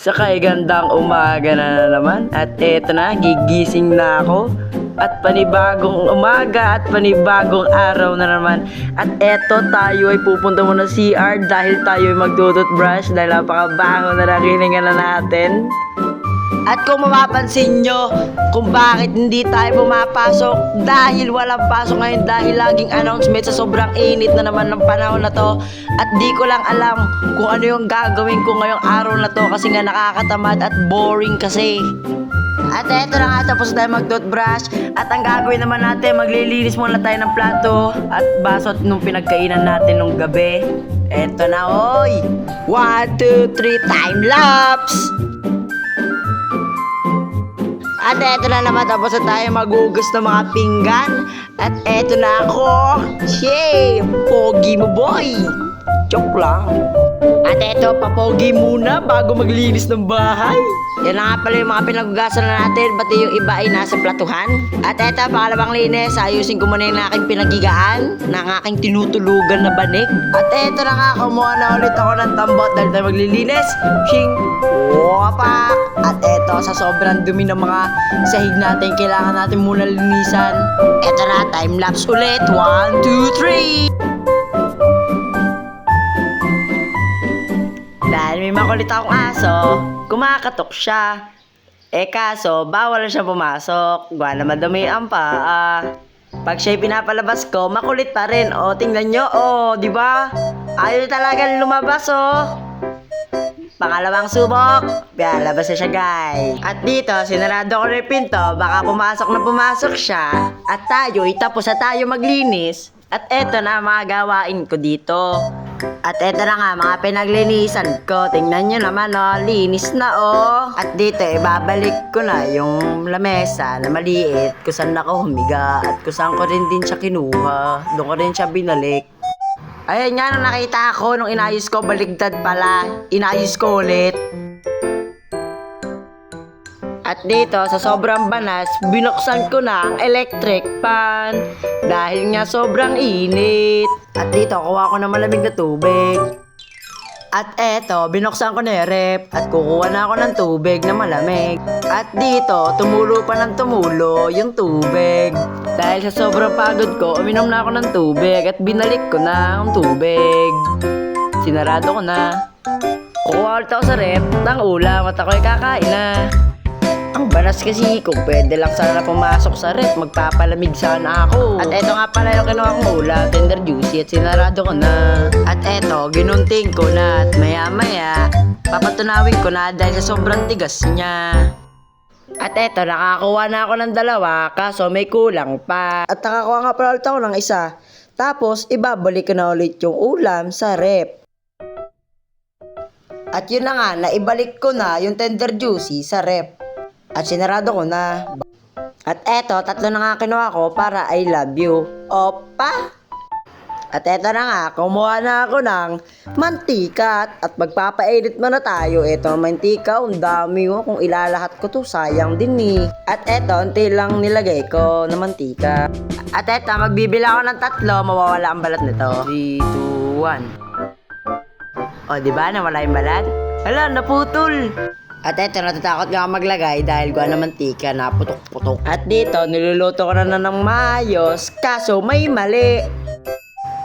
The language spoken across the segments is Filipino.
Sakay gandang umaga na naman. At eto na, gigising na ako. At panibagong umaga at panibagong araw na naman. At eto, tayo ay pupunta muna CR dahil tayo ay magtututbrush dahil napakabango na nakilingan na natin. At kung mapapansin nyo kung bakit hindi tayo pumapasok, dahil walang pasok ngayon, dahil laging announcement sa sobrang init na naman ng panahon na to. At di ko lang alam kung ano yung gagawin ko ngayong araw na to kasi nga nakakatamad at boring kasi. At eto na nga, tapos tayo mag-toothbrush. At ang gagawin naman natin, maglilinis muna tayo ng plato at baso nung pinagkainan natin nung gabi. Eto na, oy! 1, 2, 3, time lapse! At eto na naman, tapos na tayo maghugas ng mga pinggan. At eto na ako. Shey! Pogi mo, boy! Joke lang. At eto, papogi muna bago maglinis ng bahay. Yan na nga pala yung mga pinaghugasan na natin, pati yung iba ay nasa platuhan. At eto, pangalawang linis, ayusin ko muna yung aking pinagigaan, ng aking tinutulugan na banig. At eto na nga, kumuha na ulit ako ng tambot dahil tayo maglilinis. Shing! Wapak! At eto, sa sobrang dumi ng mga sahig natin, kailangan natin muna linisan. Eto na, time-lapse ulit. 1, 2, 3! Dahil may makulit akong aso, kumakatok siya. Kaso, bawal na siya pumasok. Gawa na madumi ang paa. Pag siya'y pinapalabas ko, makulit pa rin. O, tingnan nyo. O, di ba? Ayaw talagang lumabas, o. Pangalawang subok, labas na siya, guys. At dito, sinarado ko na yung pinto, baka pumasok siya. At tayo, tapos na tayo maglinis. At eto na mga gawain ko dito. At eto na nga, mga pinaglinisan ko. Tingnan nyo naman, linis na, At dito, ibabalik ko na yung lamesa na maliit, kung saan ako humiga, at kung saan ko rin din siya kinuha. Doon ko rin siya binalik. Ayan nga, nung nakita ako, nung inayos ko, baligtad pala. Inayos ko ulit. At dito, sa sobrang banas, binuksan ko na ang electric fan. Dahil nga sobrang init. At dito, kuha ko na malamig na tubig. At eto, binuksan ko na yung rep. At kukuha na ako ng tubig na malamig. At dito, tumulo pa ng tumulo yung tubig. Dahil sa sobrang pagod ko, uminom na ako ng tubig. At binalik ko na ang tubig. Sinarado ko na. Kukuha ulit ako sa rep ng ulam at ako'y kakain na. Ang banas kasi, kung pwede lang sana pumasok sa rep, magpapalamig sana ako. At eto nga pala yung kinuha kong ulam, tender juicy, at sinarado ko na. At eto, ginunting ko na, at maya-maya, papatunawin ko na dahil sa sobrang tigas niya. At eto, nakakuha na ako ng dalawa, kaso may kulang pa. At nakakuha nga pala ulit ako ng isa. Tapos, ibabalik ko na ulit yung ulam sa rep. At yun na nga, naibalik ko na yung tender juicy sa rep. At sinarado ko na. At eto, 3 na nga kinuha ko para I love you. Opa! At eto na nga, kumuha na ako ng mantika. At magpapainit na tayo. Eto ang mantika, ang dami mo. Kung ilalahat ko to, sayang din At eto, unti lang nilagay ko na mantika. At eto, magbibila ako ng 3, mawawala ang balat nito. 3, 2, 1. O, diba? Nawala yung balat? Hala, naputol! At eto, natatakot nga maglagay dahil gawa ng mantika na putok-putok. At dito, niluluto ko na ng maayos, kaso may mali.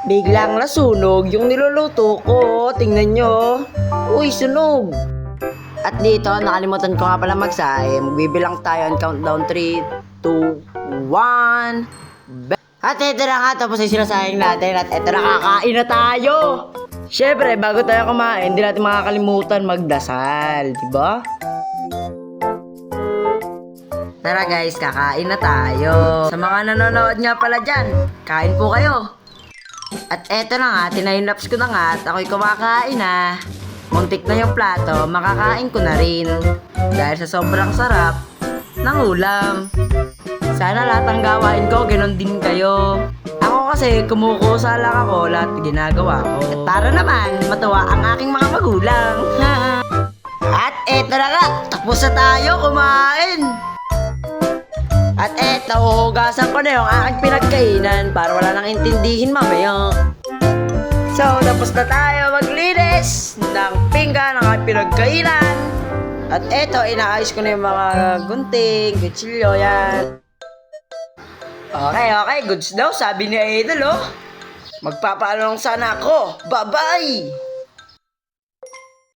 Biglang nasunog yung niluluto ko. Tingnan nyo. Uy, sunog. At dito, nakalimutan ko nga pala magsahe. Magbibilang tayo on countdown 3, 2, 1. At eto na nga, tapos ay sinasayang natin. At eto na, kakain na tayo. Siyempre, bago tayo kumain, hindi natin makakalimutan magdasal, diba? Tara guys, kakain na tayo. Sa mga nanonood nga pala dyan, kain po kayo. At eto na nga, tinaylaps ko na nga at ako'y kumakain na. Muntik na yung plato, makakain ko na rin. Dahil sa sobrang sarap ng ulam. Sana lahat ng gawain ko, ganoon din kayo. Ako kasi, kumukusa lang ako lahat ginagawa ko. At para naman, matuwa ang aking mga magulang. At eto na nga, tapos na tayo kumain. At eto, hugasan ko na yung aking pinagkainan para wala nang intindihin mamaya. So, tapos na tayo maglinis ng pinggan ng aking pinagkainan. At eto, inaayos ko na yung mga gunting, kutsilyo, yan. Okay, goods daw, sabi ni Idol, oh. Magpapaalam sana ako. Bye-bye!